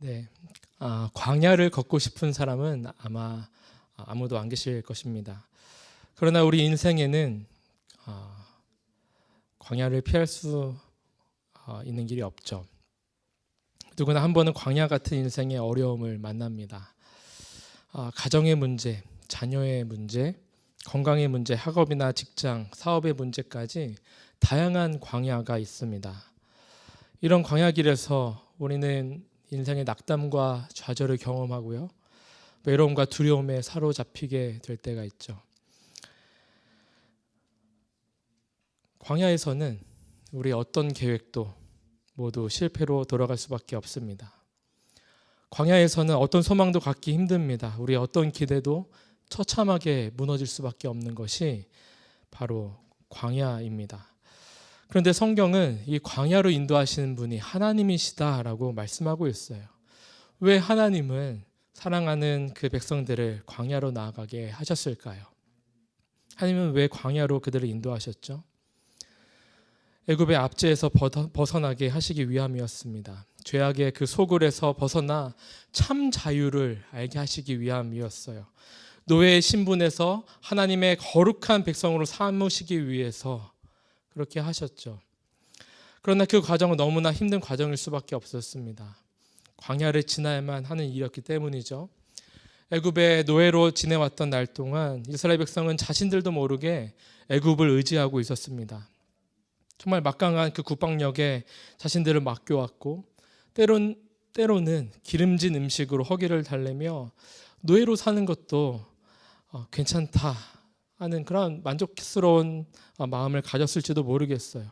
네, 광야를 걷고 싶은 사람은 아마 아무도 안 계실 것입니다. 그러나 우리 인생에는 광야를 피할 수 있는 길이 없죠. 누구나 한 번은 광야 같은 인생의 어려움을 만납니다. 가정의 문제, 자녀의 문제, 건강의 문제, 학업이나 직장, 사업의 문제까지 다양한 광야가 있습니다. 이런 광야 길에서 우리는 인생의 낙담과 좌절을 경험하고요. 외로움과 두려움에 사로잡히게 될 때가 있죠. 광야에서는 우리 어떤 계획도 모두 실패로 돌아갈 수밖에 없습니다. 광야에서는 어떤 소망도 갖기 힘듭니다. 우리 어떤 기대도 처참하게 무너질 수밖에 없는 것이 바로 광야입니다. 그런데 성경은 이 광야로 인도하시는 분이 하나님이시다라고 말씀하고 있어요. 왜 하나님은 사랑하는 그 백성들을 광야로 나아가게 하셨을까요? 하나님은 왜 광야로 그들을 인도하셨죠? 애굽의 압제에서 벗어나게 하시기 위함이었습니다. 죄악의 그 소굴에서 벗어나 참 자유를 알게 하시기 위함이었어요. 노예의 신분에서 하나님의 거룩한 백성으로 삼으시기 위해서 그렇게 하셨죠. 그러나 그 과정은 너무나 힘든 과정일 수밖에 없었습니다. 광야를 지나야만 하는 일이었기 때문이죠. 애굽의 노예로 지내왔던 날 동안 이스라엘 백성은 자신들도 모르게 애굽을 의지하고 있었습니다. 정말 막강한 그 국방력에 자신들을 맡겨왔고 때로는 기름진 음식으로 허기를 달래며 노예로 사는 것도 괜찮다 하는 그런 만족스러운 마음을 가졌을지도 모르겠어요.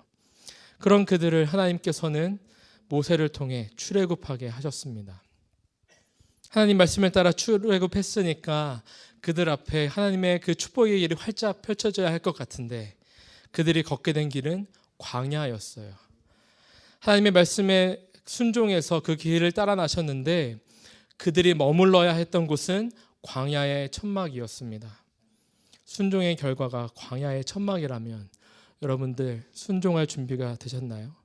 그런 그들을 하나님께서는 모세를 통해 출애굽하게 하셨습니다. 하나님 말씀에 따라 출애굽했으니까 그들 앞에 하나님의 그 축복의 길이 활짝 펼쳐져야 할 것 같은데 그들이 걷게 된 길은 광야였어요. 하나님의 말씀에 순종해서 그 길을 따라 나셨는데 그들이 머물러야 했던 곳은 광야의 천막이었습니다. 순종의 결과가 광야의 천막이라면 여러분들 순종할 준비가 되셨나요?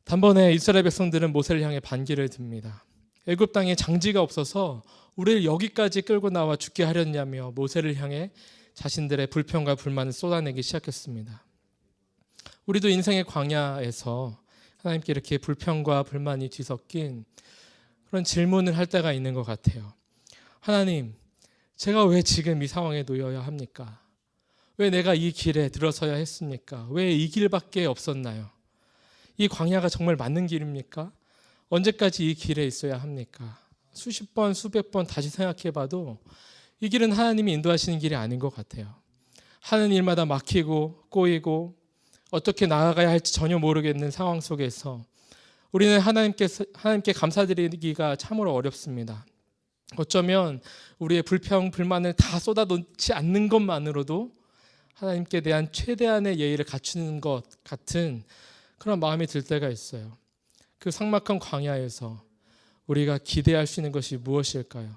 단번에 이스라엘 백성들은 모세를 향해 반기를 듭니다. 애굽 땅에 장지가 없어서 우리를 여기까지 끌고 나와 죽게 하렸냐며 모세를 향해 자신들의 불평과 불만을 쏟아내기 시작했습니다. 우리도 인생의 광야에서 하나님께 이렇게 불평과 불만이 뒤섞인 그런 질문을 할 때가 있는 것 같아요. 하나님, 제가 왜 지금 이 상황에 놓여야 합니까? 왜 내가 이 길에 들어서야 했습니까? 왜 이 길밖에 없었나요? 이 광야가 정말 맞는 길입니까? 언제까지 이 길에 있어야 합니까? 수십 번, 수백 번 다시 생각해봐도 이 길은 하나님이 인도하시는 길이 아닌 것 같아요. 하는 일마다 막히고 꼬이고 어떻게 나아가야 할지 전혀 모르겠는 상황 속에서 우리는 하나님께 감사드리기가 참으로 어렵습니다. 어쩌면 우리의 불평, 불만을 다 쏟아놓지 않는 것만으로도 하나님께 대한 최대한의 예의를 갖추는 것 같은 그런 마음이 들 때가 있어요. 그 삭막한 광야에서 우리가 기대할 수 있는 것이 무엇일까요?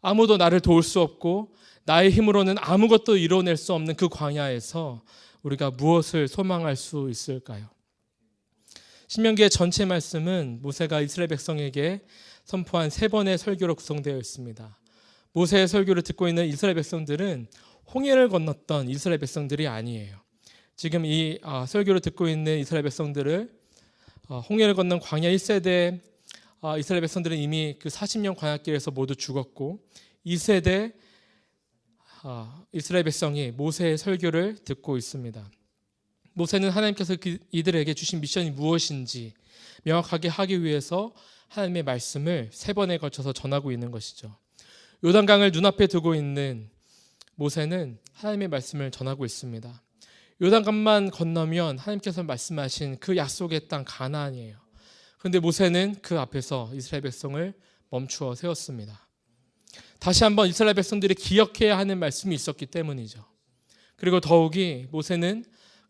아무도 나를 도울 수 없고 나의 힘으로는 아무것도 이뤄낼 수 없는 그 광야에서 우리가 무엇을 소망할 수 있을까요? 신명기의 전체 말씀은 모세가 이스라엘 백성에게 선포한 3번의 설교로 구성되어 있습니다. 모세의 설교를 듣고 있는 이스라엘 백성들은 홍해를 건넜던 이스라엘 백성들이 아니에요. 지금 이 설교를 듣고 있는 이스라엘 백성들을 홍해를 건넌 광야 1세대 이스라엘 백성들은 이미 그 40년 광야길에서 모두 죽었고 2세대 이스라엘 백성이 모세의 설교를 듣고 있습니다. 모세는 하나님께서 이들에게 주신 미션이 무엇인지 명확하게 하기 위해서 하나님의 말씀을 3번에 걸쳐서 전하고 있는 것이죠. 요단강을 눈앞에 두고 있는 모세는 하나님의 말씀을 전하고 있습니다. 요단강만 건너면 하나님께서 말씀하신 그 약속의 땅 가나안이에요. 그런데 모세는 그 앞에서 이스라엘 백성을 멈추어 세웠습니다. 다시 한번 이스라엘 백성들이 기억해야 하는 말씀이 있었기 때문이죠. 그리고 더욱이 모세는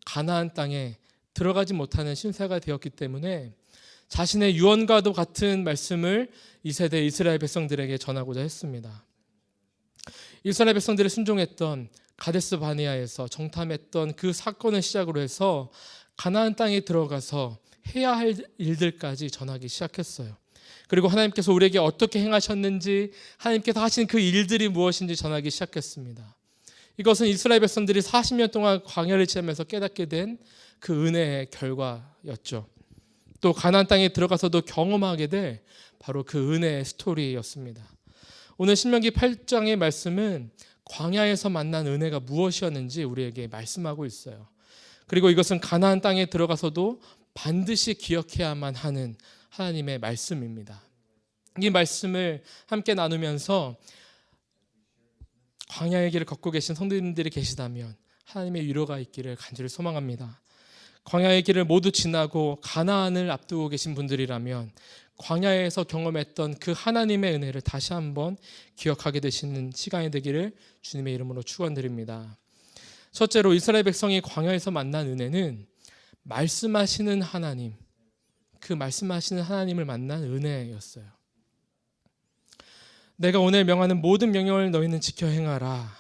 가나안 땅에 들어가지 못하는 신세가 되었기 때문에 자신의 유언과도 같은 말씀을 이 세대 이스라엘 백성들에게 전하고자 했습니다. 이스라엘 백성들이 순종했던 가데스 바네아에서 정탐했던 그 사건을 시작으로 해서 가나안 땅에 들어가서 해야 할 일들까지 전하기 시작했어요. 그리고 하나님께서 우리에게 어떻게 행하셨는지, 하나님께서 하신 그 일들이 무엇인지 전하기 시작했습니다. 이것은 이스라엘 백성들이 40년 동안 광야를 지나면서 깨닫게 된 그 은혜의 결과였죠. 또 가나안 땅에 들어가서도 경험하게 될 바로 그 은혜의 스토리였습니다. 오늘 신명기 8장의 말씀은 광야에서 만난 은혜가 무엇이었는지 우리에게 말씀하고 있어요. 그리고 이것은 가나안 땅에 들어가서도 반드시 기억해야만 하는 하나님의 말씀입니다. 이 말씀을 함께 나누면서 광야의 길을 걷고 계신 성도님들이 계시다면 하나님의 위로가 있기를 간절히 소망합니다. 광야의 길을 모두 지나고 가나안을 앞두고 계신 분들이라면 광야에서 경험했던 그 하나님의 은혜를 다시 한번 기억하게 되시는 시간이 되기를 주님의 이름으로 축원드립니다. 첫째로 이스라엘 백성이 광야에서 만난 은혜는 말씀하시는 하나님, 그 말씀하시는 하나님을 만난 은혜였어요. 내가 오늘 명하는 모든 명령을 너희는 지켜 행하라.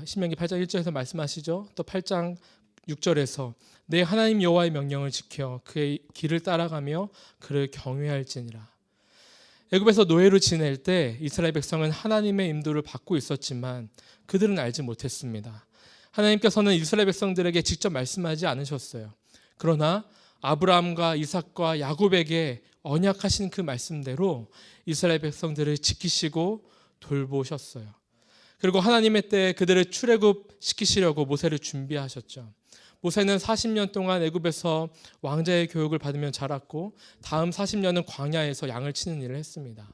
신명기 8장 1절에서 말씀하시죠. 또 8장 6절에서 내 하나님 여호와의 명령을 지켜 그의 길을 따라가며 그를 경외할지니라. 애굽에서 노예로 지낼 때 이스라엘 백성은 하나님의 인도를 받고 있었지만 그들은 알지 못했습니다. 하나님께서는 이스라엘 백성들에게 직접 말씀하지 않으셨어요. 그러나 아브라함과 이삭과 야곱에게 언약하신 그 말씀대로 이스라엘 백성들을 지키시고 돌보셨어요. 그리고 하나님의 때에 그들을 출애굽시키시려고 모세를 준비하셨죠. 모세는 40년 동안 애굽에서 왕자의 교육을 받으며 자랐고 다음 40년은 광야에서 양을 치는 일을 했습니다.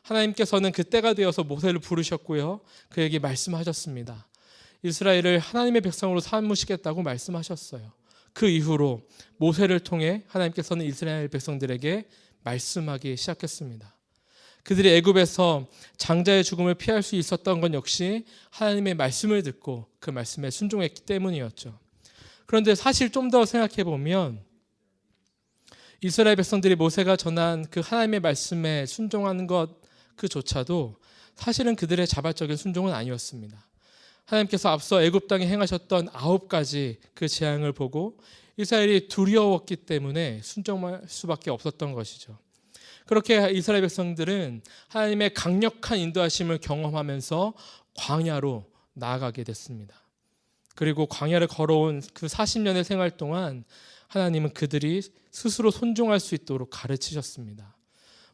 하나님께서는 그 때가 되어서 모세를 부르셨고요. 그에게 말씀하셨습니다. 이스라엘을 하나님의 백성으로 삼으시겠다고 말씀하셨어요. 그 이후로 모세를 통해 하나님께서는 이스라엘 백성들에게 말씀하기 시작했습니다. 그들이 애굽에서 장자의 죽음을 피할 수 있었던 건 역시 하나님의 말씀을 듣고 그 말씀에 순종했기 때문이었죠. 그런데 사실 좀 더 생각해 보면 이스라엘 백성들이 모세가 전한 그 하나님의 말씀에 순종하는 것 그조차도 사실은 그들의 자발적인 순종은 아니었습니다. 하나님께서 앞서 애굽 땅에 행하셨던 9가지 그 재앙을 보고 이스라엘이 두려웠기 때문에 순종할 수밖에 없었던 것이죠. 그렇게 이스라엘 백성들은 하나님의 강력한 인도하심을 경험하면서 광야로 나아가게 됐습니다. 그리고 광야를 걸어온 그 40년의 생활 동안 하나님은 그들이 스스로 순종할 수 있도록 가르치셨습니다.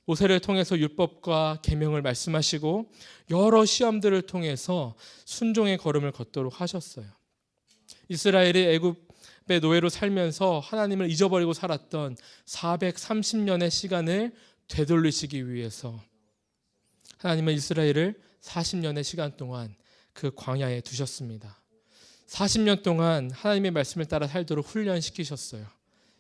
모세를 통해서 율법과 계명을 말씀하시고 여러 시험들을 통해서 순종의 걸음을 걷도록 하셨어요. 이스라엘이 애굽의 노예로 살면서 하나님을 잊어버리고 살았던 430년의 시간을 되돌리시기 위해서 하나님은 이스라엘을 40년의 시간 동안 그 광야에 두셨습니다. 40년 동안 하나님의 말씀을 따라 살도록 훈련시키셨어요.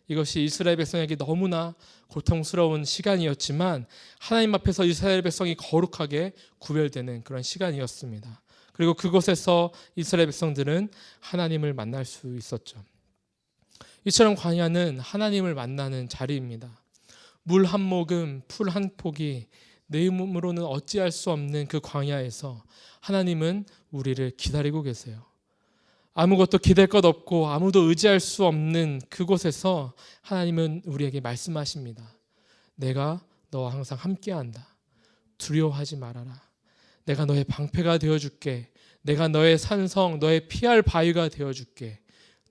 이것이 이스라엘 백성에게 너무나 고통스러운 시간이었지만 하나님 앞에서 이스라엘 백성이 거룩하게 구별되는 그런 시간이었습니다. 그리고 그곳에서 이스라엘 백성들은 하나님을 만날 수 있었죠. 이처럼 광야는 하나님을 만나는 자리입니다. 물 한 모금, 풀 한 폭이 내 몸으로는 어찌할 수 없는 그 광야에서 하나님은 우리를 기다리고 계세요. 아무것도 기댈 것 없고 아무도 의지할 수 없는 그곳에서 하나님은 우리에게 말씀하십니다. 내가 너와 항상 함께한다. 두려워하지 말아라. 내가 너의 방패가 되어줄게. 내가 너의 산성, 너의 피할 바위가 되어줄게.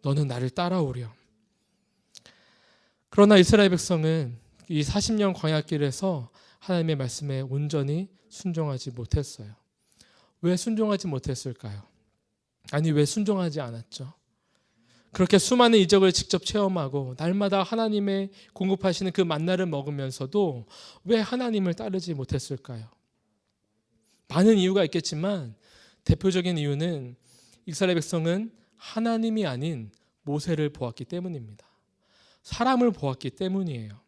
너는 나를 따라오렴. 그러나 이스라엘 백성은 이 40년 광야길에서 하나님의 말씀에 온전히 순종하지 못했어요. 왜 순종하지 못했을까요? 아니, 왜 순종하지 않았죠? 그렇게 수많은 이적을 직접 체험하고 날마다 하나님의 공급하시는 그 만나를 먹으면서도 왜 하나님을 따르지 못했을까요? 많은 이유가 있겠지만 대표적인 이유는 이스라엘 백성은 하나님이 아닌 모세를 보았기 때문입니다. 사람을 보았기 때문이에요.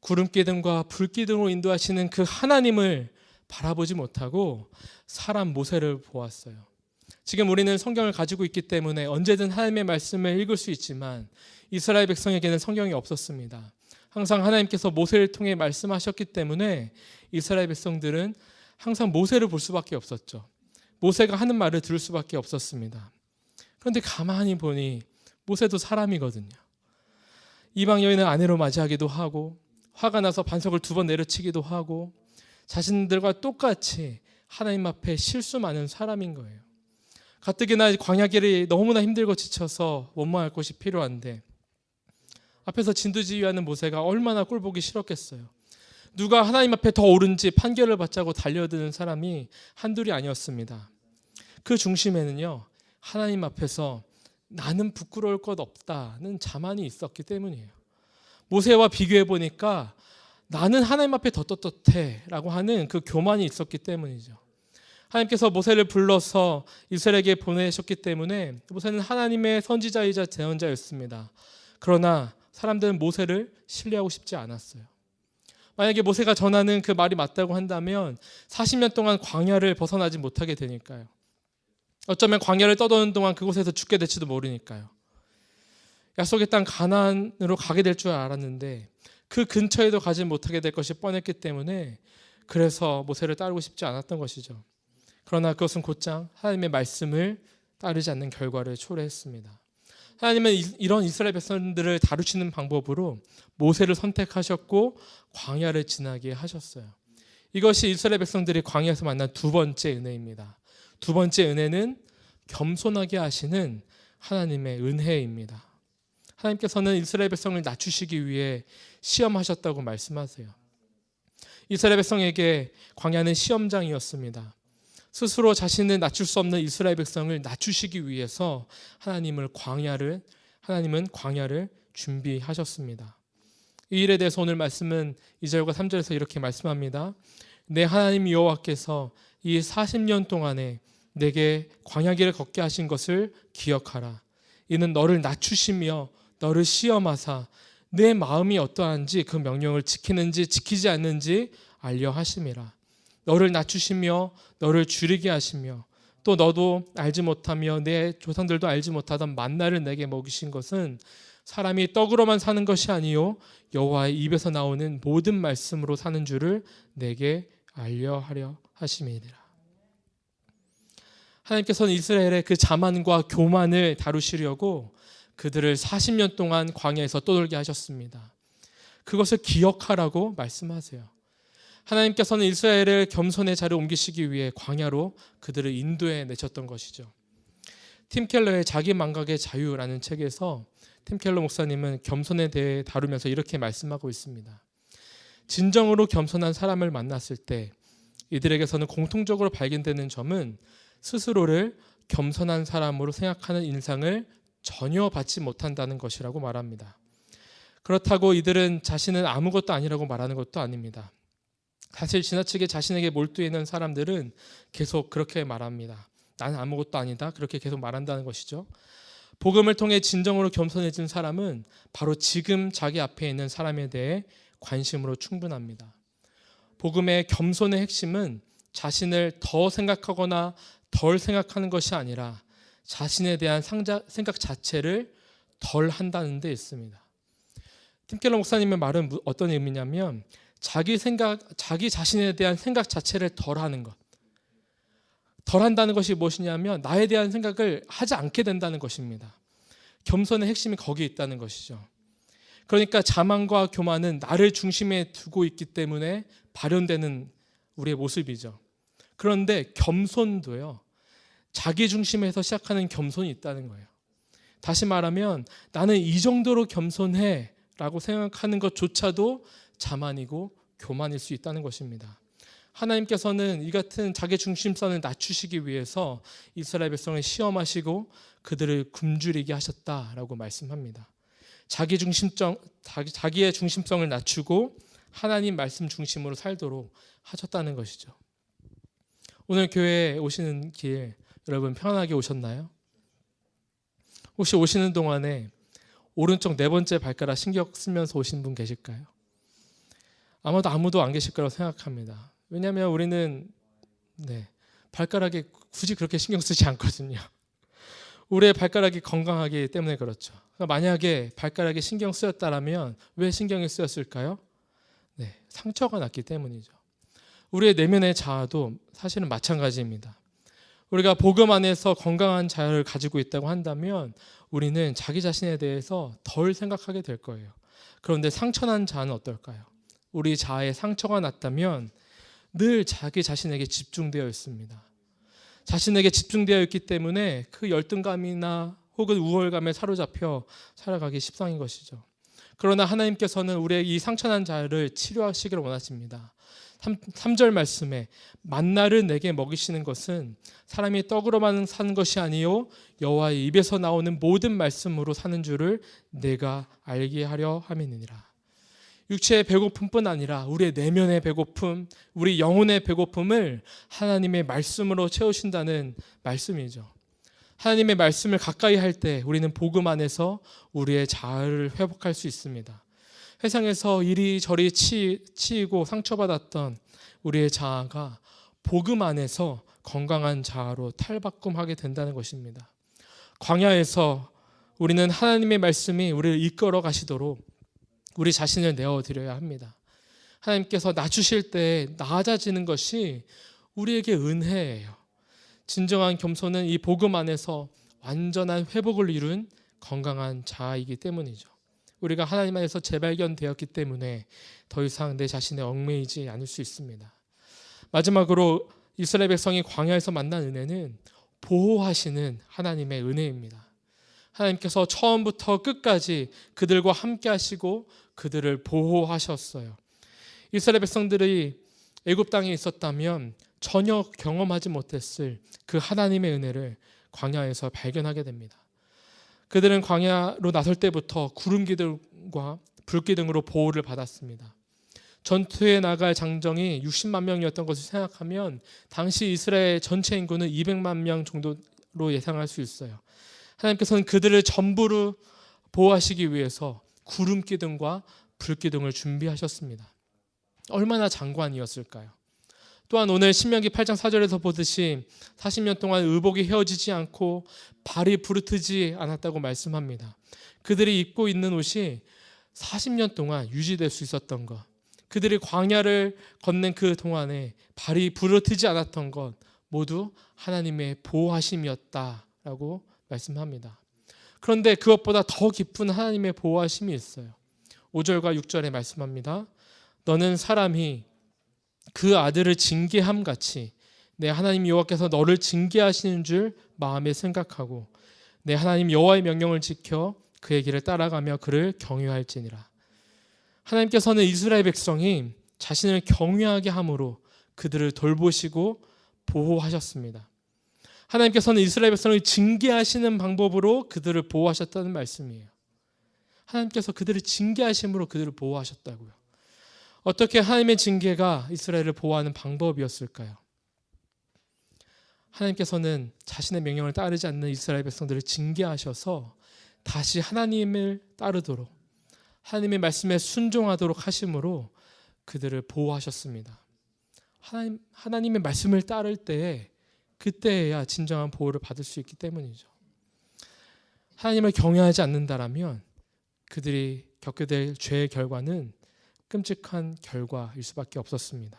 구름기둥과 불기둥으로 인도하시는 그 하나님을 바라보지 못하고 사람 모세를 보았어요. 지금 우리는 성경을 가지고 있기 때문에 언제든 하나님의 말씀을 읽을 수 있지만 이스라엘 백성에게는 성경이 없었습니다. 항상 하나님께서 모세를 통해 말씀하셨기 때문에 이스라엘 백성들은 항상 모세를 볼 수밖에 없었죠. 모세가 하는 말을 들을 수밖에 없었습니다. 그런데 가만히 보니 모세도 사람이거든요. 이방 여인을 아내로 맞이하기도 하고 화가 나서 반석을 2번 내려치기도 하고 자신들과 똑같이 하나님 앞에 실수 많은 사람인 거예요. 가뜩이나 광야길이 너무나 힘들고 지쳐서 원망할 곳이 필요한데 앞에서 진두지휘하는 모세가 얼마나 꼴보기 싫었겠어요. 누가 하나님 앞에 더 옳은지 판결을 받자고 달려드는 사람이 한둘이 아니었습니다. 그 중심에는요, 하나님 앞에서 나는 부끄러울 것 없다는 자만이 있었기 때문이에요. 모세와 비교해 보니까 나는 하나님 앞에 더 떳떳해 라고 하는 그 교만이 있었기 때문이죠. 하나님께서 모세를 불러서 이스라엘에게 보내셨기 때문에 모세는 하나님의 선지자이자 제언자였습니다. 그러나 사람들은 모세를 신뢰하고 싶지 않았어요. 만약에 모세가 전하는 그 말이 맞다고 한다면 40년 동안 광야를 벗어나지 못하게 되니까요. 어쩌면 광야를 떠도는 동안 그곳에서 죽게 될지도 모르니까요. 약속의 땅 가나안으로 가게 될 줄 알았는데 그 근처에도 가지 못하게 될 것이 뻔했기 때문에 그래서 모세를 따르고 싶지 않았던 것이죠. 그러나 그것은 곧장 하나님의 말씀을 따르지 않는 결과를 초래했습니다. 하나님은 이런 이스라엘 백성들을 다루시는 방법으로 모세를 선택하셨고 광야를 지나게 하셨어요. 이것이 이스라엘 백성들이 광야에서 만난 2번째 은혜입니다. 2번째 은혜는 겸손하게 하시는 하나님의 은혜입니다. 하나님께서는 이스라엘 백성을 낮추시기 위해 시험하셨다고 말씀하세요. 이스라엘 백성에게 광야는 시험장이었습니다. 스스로 자신을 낮출 수 없는 이스라엘 백성을 낮추시기 위해서 하나님은 광야를 준비하셨습니다. 이 일에 대해서 오늘 말씀은 2절과 3절에서 이렇게 말씀합니다. 내 하나님 여호와께서 이 40년 동안에 내게 광야길을 걷게 하신 것을 기억하라. 이는 너를 낮추시며 너를 시험하사 내 마음이 어떠한지 그 명령을 지키는지 지키지 않는지 알려 하심이라. 너를 낮추시며 너를 줄이게 하시며 또 너도 알지 못하며 내 조상들도 알지 못하던 만나를 내게 먹이신 것은 사람이 떡으로만 사는 것이 아니요 여호와의 입에서 나오는 모든 말씀으로 사는 줄을 내게 알려 하려 하심이니라. 하나님께서는 이스라엘의 그 자만과 교만을 다루시려고 그들을 40년 동안 광야에서 떠돌게 하셨습니다. 그것을 기억하라고 말씀하세요. 하나님께서는 이스라엘을 겸손의 자리에 옮기시기 위해 광야로 그들을 인도해 내셨던 것이죠. 팀 켈러의 자기 망각의 자유라는 책에서 팀 켈러 목사님은 겸손에 대해 다루면서 이렇게 말씀하고 있습니다. 진정으로 겸손한 사람을 만났을 때 이들에게서는 공통적으로 발견되는 점은 스스로를 겸손한 사람으로 생각하는 인상을 전혀 받지 못한다는 것이라고 말합니다. 그렇다고 이들은 자신은 아무것도 아니라고 말하는 것도 아닙니다. 사실 지나치게 자신에게 몰두해 있는 사람들은 계속 그렇게 말합니다. 나는 아무것도 아니다. 그렇게 계속 말한다는 것이죠. 복음을 통해 진정으로 겸손해진 사람은 바로 지금 자기 앞에 있는 사람에 대해 관심으로 충분합니다. 복음의 겸손의 핵심은 자신을 더 생각하거나 덜 생각하는 것이 아니라 자신에 대한 생각 자체를 덜 한다는 데 있습니다. 팀 켈러 목사님의 말은 어떤 의미냐면 자기 자신에 대한 생각 자체를 덜 하는 것. 덜 한다는 것이 무엇이냐면 나에 대한 생각을 하지 않게 된다는 것입니다. 겸손의 핵심이 거기에 있다는 것이죠. 그러니까 자만과 교만은 나를 중심에 두고 있기 때문에 발현되는 우리의 모습이죠. 그런데 겸손도요. 자기 중심에서 시작하는 겸손이 있다는 거예요. 다시 말하면 나는 이 정도로 겸손해 라고 생각하는 것조차도 자만이고 교만일 수 있다는 것입니다. 하나님께서는 이 같은 자기 중심선을 낮추시기 위해서 이스라엘 백성을 시험하시고 그들을 굶주리게 하셨다라고 말씀합니다. 자기의 중심성을 낮추고 하나님 말씀 중심으로 살도록 하셨다는 것이죠. 오늘 교회에 오시는 길 여러분 편하게 오셨나요? 혹시 오시는 동안에 오른쪽 4번째 발가락 신경 쓰면서 오신 분 계실까요? 아무도 안 계실 거라고 생각합니다. 왜냐하면 우리는 발가락에 굳이 그렇게 신경 쓰지 않거든요. 우리의 발가락이 건강하기 때문에 그렇죠. 만약에 발가락에 신경 쓰였다면 왜 신경이 쓰였을까요? 상처가 났기 때문이죠. 우리의 내면의 자아도 사실은 마찬가지입니다. 우리가 복음 안에서 건강한 자아를 가지고 있다고 한다면 우리는 자기 자신에 대해서 덜 생각하게 될 거예요. 그런데 상처난 자아는 어떨까요? 우리 자아에 상처가 났다면 늘 자기 자신에게 집중되어 있습니다. 자신에게 집중되어 있기 때문에 그 열등감이나 혹은 우월감에 사로잡혀 살아가기 십상인 것이죠. 그러나 하나님께서는 우리의 이 상처난 자를 치료하시기를 원하십니다. 3절 말씀에 만나를 내게 먹이시는 것은 사람이 떡으로만 사는 것이 아니요 여호와의 입에서 나오는 모든 말씀으로 사는 줄을 내가 알게 하려 함이니라. 육체의 배고픔뿐 아니라 우리의 내면의 배고픔, 우리 영혼의 배고픔을 하나님의 말씀으로 채우신다는 말씀이죠. 하나님의 말씀을 가까이 할 때 우리는 복음 안에서 우리의 자아를 회복할 수 있습니다. 세상에서 이리저리 치이고 상처받았던 우리의 자아가 복음 안에서 건강한 자아로 탈바꿈하게 된다는 것입니다. 광야에서 우리는 하나님의 말씀이 우리를 이끌어 가시도록 우리 자신을 내어드려야 합니다. 하나님께서 낮추실 때 낮아지는 것이 우리에게 은혜예요. 진정한 겸손은 이 복음 안에서 완전한 회복을 이룬 건강한 자아이기 때문이죠. 우리가 하나님 안에서 재발견되었기 때문에 더 이상 내 자신에 얽매이지 않을 수 있습니다. 마지막으로 이스라엘 백성이 광야에서 만난 은혜는 보호하시는 하나님의 은혜입니다. 하나님께서 처음부터 끝까지 그들과 함께 하시고 그들을 보호하셨어요. 이스라엘 백성들이 애굽 땅에 있었다면 전혀 경험하지 못했을 그 하나님의 은혜를 광야에서 발견하게 됩니다. 그들은 광야로 나설 때부터 구름기둥과 불기둥으로 보호를 받았습니다. 전투에 나갈 장정이 60만 명이었던 것을 생각하면 당시 이스라엘 전체 인구는 200만 명 정도로 예상할 수 있어요. 하나님께서는 그들을 전부로 보호하시기 위해서 구름기둥과 불기둥을 준비하셨습니다. 얼마나 장관이었을까요? 또한 오늘 신명기 8장 4절에서 보듯이 40년 동안 의복이 헤어지지 않고 발이 부르트지 않았다고 말씀합니다. 그들이 입고 있는 옷이 40년 동안 유지될 수 있었던 것, 그들이 광야를 걷는 그 동안에 발이 부르트지 않았던 것 모두 하나님의 보호하심이었다라고 말씀합니다. 그런데 그것보다 더 깊은 하나님의 보호하심이 있어요. 5절과 6절에 말씀합니다. 너는 사람이 그 아들을 징계함 같이 내 하나님 여호와께서 너를 징계하시는 줄 마음에 생각하고 내 하나님 여호와의 명령을 지켜 그의 길을 따라가며 그를 경외할지니라. 하나님께서는 이스라엘 백성이 자신을 경외하게 함으로 그들을 돌보시고 보호하셨습니다. 하나님께서는 이스라엘 백성을 징계하시는 방법으로 그들을 보호하셨다는 말씀이에요. 하나님께서 그들을 징계하심으로 그들을 보호하셨다고요. 어떻게 하나님의 징계가 이스라엘을 보호하는 방법이었을까요? 하나님께서는 자신의 명령을 따르지 않는 이스라엘 백성들을 징계하셔서 다시 하나님을 따르도록 하나님의 말씀에 순종하도록 하심으로 그들을 보호하셨습니다. 하나님의 말씀을 따를 때에 그때야 진정한 보호를 받을 수 있기 때문이죠. 하나님을 경외하지 않는다라면 그들이 겪게 될 죄의 결과는 끔찍한 결과일 수밖에 없었습니다.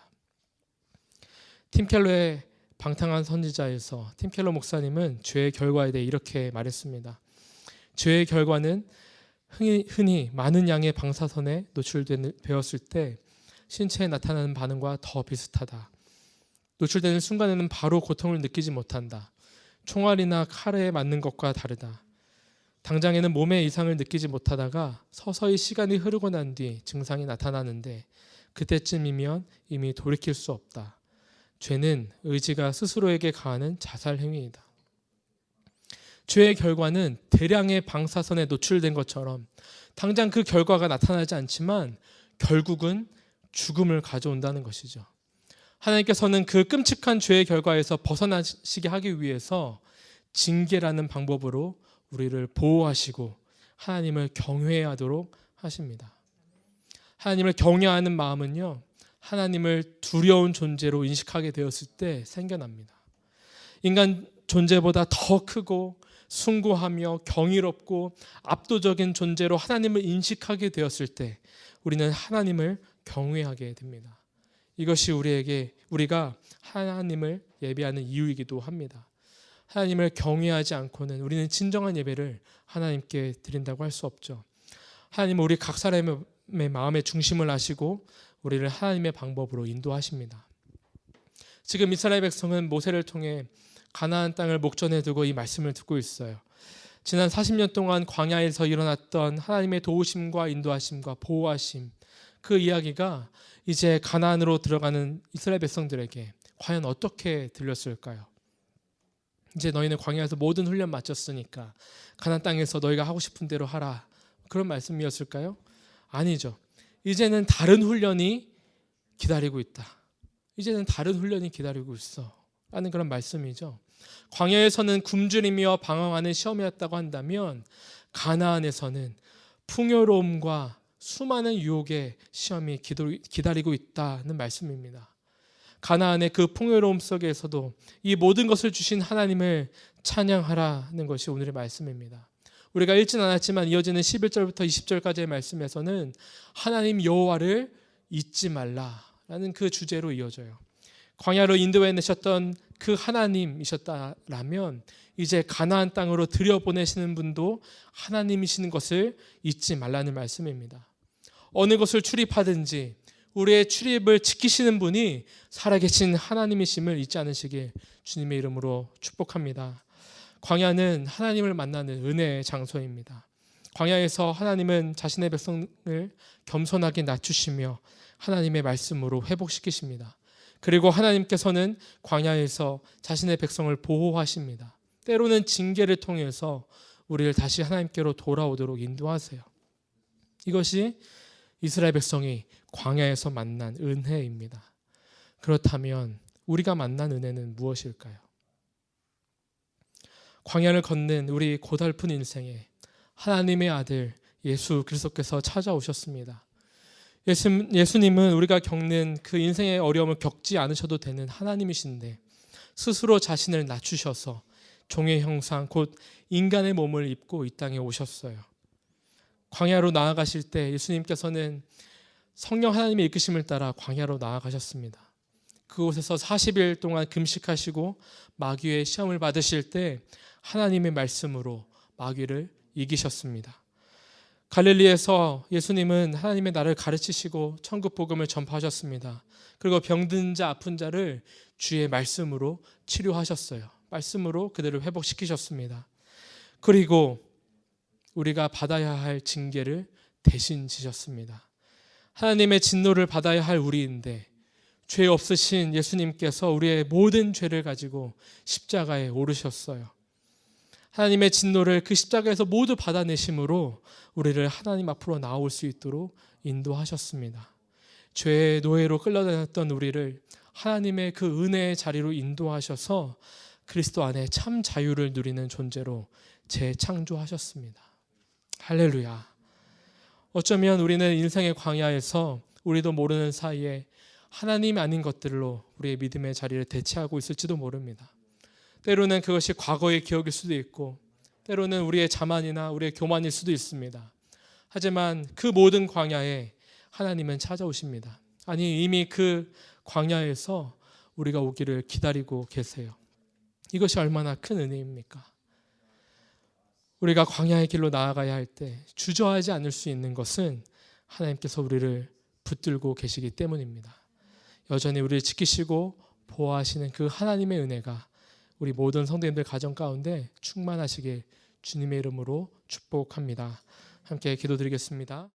팀 켈러의 방탕한 선지자에서 팀 켈러 목사님은 죄의 결과에 대해 이렇게 말했습니다. 죄의 결과는 흔히 많은 양의 방사선에 노출되었을 때 신체에 나타나는 반응과 더 비슷하다. 노출되는 순간에는 바로 고통을 느끼지 못한다. 총알이나 칼에 맞는 것과 다르다. 당장에는 몸의 이상을 느끼지 못하다가 서서히 시간이 흐르고 난 뒤 증상이 나타나는데 그때쯤이면 이미 돌이킬 수 없다. 죄는 의지가 스스로에게 가하는 자살 행위이다. 죄의 결과는 대량의 방사선에 노출된 것처럼 당장 그 결과가 나타나지 않지만 결국은 죽음을 가져온다는 것이죠. 하나님께서는 그 끔찍한 죄의 결과에서 벗어나시게 하기 위해서 징계라는 방법으로 우리를 보호하시고 하나님을 경외하도록 하십니다. 하나님을 경외하는 마음은요, 하나님을 두려운 존재로 인식하게 되었을 때 생겨납니다. 인간 존재보다 더 크고 숭고하며 경이롭고 압도적인 존재로 하나님을 인식하게 되었을 때 우리는 하나님을 경외하게 됩니다. 이것이 우리가 하나님을 예배하는 이유이기도 합니다. 하나님을 경외하지 않고는 우리는 진정한 예배를 하나님께 드린다고 할 수 없죠. 하나님은 우리 각 사람의 마음의 중심을 아시고 우리를 하나님의 방법으로 인도하십니다. 지금 이스라엘 백성은 모세를 통해 가나안 땅을 목전에 두고 이 말씀을 듣고 있어요. 지난 40년 동안 광야에서 일어났던 하나님의 도우심과 인도하심과 보호하심, 그 이야기가 이제 가나안으로 들어가는 이스라엘 백성들에게 과연 어떻게 들렸을까요? 이제 너희는 광야에서 모든 훈련 마쳤으니까 가나안 땅에서 너희가 하고 싶은 대로 하라, 그런 말씀이었을까요? 아니죠. 이제는 다른 훈련이 기다리고 있다. 이제는 다른 훈련이 기다리고 있어 라는 그런 말씀이죠. 광야에서는 굶주리며 방황하는 시험이었다고 한다면 가나안에서는 풍요로움과 수많은 유혹의 시험이 기다리고 있다는 말씀입니다. 가나안의 그 풍요로움 속에서도 이 모든 것을 주신 하나님을 찬양하라는 것이 오늘의 말씀입니다. 우리가 읽진 않았지만 이어지는 11절부터 20절까지의 말씀에서는 하나님 여호와를 잊지 말라라는 그 주제로 이어져요. 광야로 인도해내셨던 그 하나님이셨다라면 이제 가나안 땅으로 들여보내시는 분도 하나님이시는 것을 잊지 말라는 말씀입니다. 어느 것을 출입하든지 우리의 출입을 지키시는 분이 살아계신 하나님이심을 잊지 않으시길 주님의 이름으로 축복합니다. 광야는 하나님을 만나는 은혜의 장소입니다. 광야에서 하나님은 자신의 백성을 겸손하게 낮추시며 하나님의 말씀으로 회복시키십니다. 그리고 하나님께서는 광야에서 자신의 백성을 보호하십니다. 때로는 징계를 통해서 우리를 다시 하나님께로 돌아오도록 인도하세요. 이것이 이스라엘 백성이 광야에서 만난 은혜입니다. 그렇다면 우리가 만난 은혜는 무엇일까요? 광야를 걷는 우리 고달픈 인생에 하나님의 아들 예수 그리스도께서 찾아오셨습니다. 예수님은 우리가 겪는 그 인생의 어려움을 겪지 않으셔도 되는 하나님이신데 스스로 자신을 낮추셔서 종의 형상 곧 인간의 몸을 입고 이 땅에 오셨어요. 광야로 나아가실 때 예수님께서는 성령 하나님의 이끄심을 따라 광야로 나아가셨습니다. 그곳에서 40일 동안 금식하시고 마귀의 시험을 받으실 때 하나님의 말씀으로 마귀를 이기셨습니다. 갈릴리에서 예수님은 하나님의 나라를 가르치시고 천국 복음을 전파하셨습니다. 그리고 병든 자 아픈 자를 주의 말씀으로 치료하셨어요. 말씀으로 그들을 회복시키셨습니다. 그리고 우리가 받아야 할 징계를 대신 지셨습니다. 하나님의 진노를 받아야 할 우리인데 죄 없으신 예수님께서 우리의 모든 죄를 가지고 십자가에 오르셨어요. 하나님의 진노를 그 십자가에서 모두 받아내심으로 우리를 하나님 앞으로 나올 수 있도록 인도하셨습니다. 죄의 노예로 끌려다녔던 우리를 하나님의 그 은혜의 자리로 인도하셔서 그리스도 안에 참 자유를 누리는 존재로 재창조하셨습니다. 할렐루야. 어쩌면 우리는 인생의 광야에서 우리도 모르는 사이에 하나님 아닌 것들로 우리의 믿음의 자리를 대체하고 있을지도 모릅니다. 때로는 그것이 과거의 기억일 수도 있고 때로는 우리의 자만이나 우리의 교만일 수도 있습니다. 하지만 그 모든 광야에 하나님은 찾아오십니다. 아니 이미 그 광야에서 우리가 오기를 기다리고 계세요. 이것이 얼마나 큰 은혜입니까? 우리가 광야의 길로 나아가야 할 때 주저하지 않을 수 있는 것은 하나님께서 우리를 붙들고 계시기 때문입니다. 여전히 우리를 지키시고 보호하시는 그 하나님의 은혜가 우리 모든 성도님들 가정 가운데 충만하시길 주님의 이름으로 축복합니다. 함께 기도드리겠습니다.